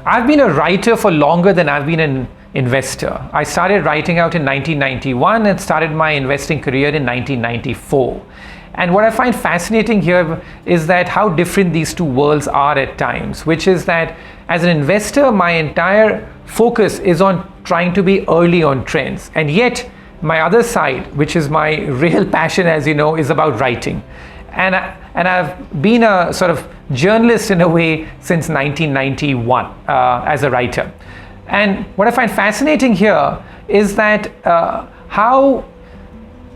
I've been a writer for longer than I've been an investor. I started writing out in 1991 and started my investing career in 1994. And what I find fascinating here is that how different these two worlds are at times, which is that as an investor, my entire focus is on trying to be early on trends. And yet my other side, which is my real passion, as you know, is about writing. And I've been a sort of journalist in a way since 1991 as a writer. And what I find fascinating here is that how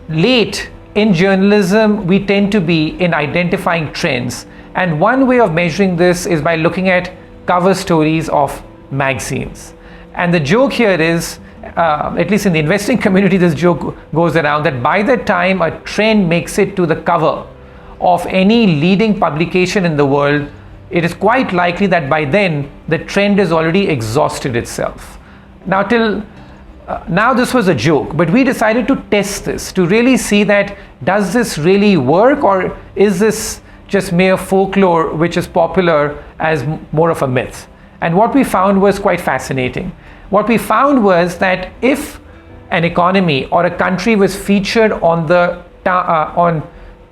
late in journalism we tend to be in identifying trends. And one way of measuring this is by looking at cover stories of magazines. And the joke here is, at least in the investing community, this joke goes around that by the time a trend makes it to the cover of any leading publication in the world, it is quite likely that by then the trend has already exhausted itself. Now this was a joke, but we decided to test this to really see that does this really work, or is this just mere folklore which is popular as more of a myth? And what we found was quite fascinating. What we found was that if an economy or a country was featured on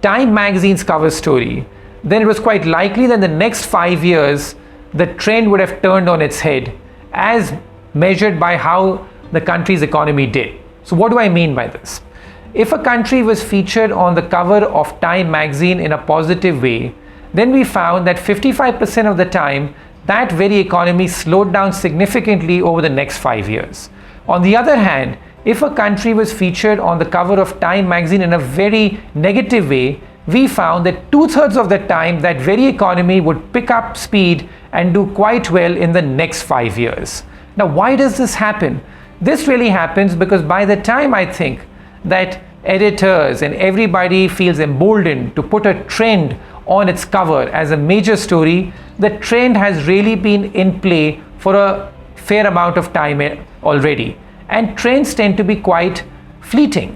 Time magazine's cover story, then it was quite likely that in the next 5 years, the trend would have turned on its head as measured by how the country's economy did. So what do I mean by this? If a country was featured on the cover of Time magazine in a positive way, then we found that 55% of the time, that very economy slowed down significantly over the next 5 years. On the other hand, if a country was featured on the cover of Time magazine in a very negative way, we found that 2/3 of the time that very economy would pick up speed and do quite well in the next 5 years. Now, why does this happen? This really happens because by the time I think that editors and everybody feels emboldened to put a trend on its cover as a major story, the trend has really been in play for a fair amount of time already. And trends tend to be quite fleeting.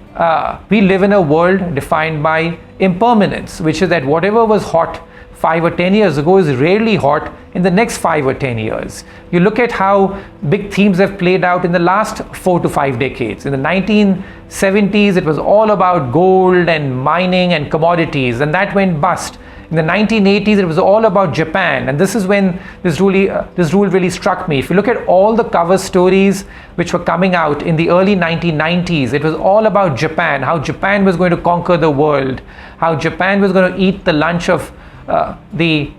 We live in a world defined by impermanence, which is that whatever was hot 5 or 10 years ago is rarely hot in the next 5 or 10 years. You look at how big themes have played out in the last 4 to 5 decades. In the 1970s, it was all about gold and mining and commodities, and that went bust. In the 1980s, it was all about Japan, and this is when this rule really struck me. If you look at all the cover stories which were coming out in the early 1990s, it was all about Japan, how Japan was going to conquer the world, how Japan was going to eat the lunch of the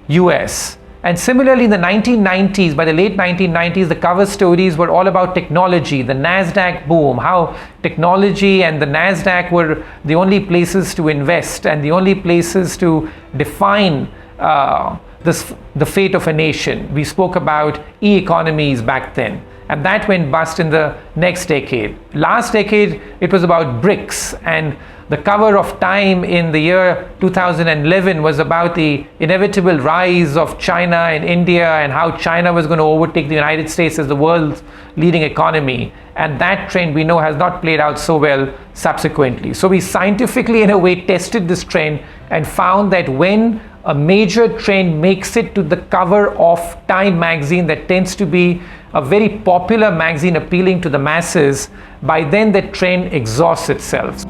US. And similarly, in the 1990s, by the late 1990s, the cover stories were all about technology, the NASDAQ boom, how technology and the NASDAQ were the only places to invest and the only places to define the fate of a nation. We spoke about e-economies back then, and that went bust in the next decade. Last decade, it was about BRICS, and the cover of Time in the year 2011 was about the inevitable rise of China and India and how China was going to overtake the United States as the world's leading economy. And that trend we know has not played out so well subsequently. So we scientifically, in a way, tested this trend and found that when a major trend makes it to the cover of Time magazine, that tends to be a very popular magazine appealing to the masses, by then the trend exhausts itself.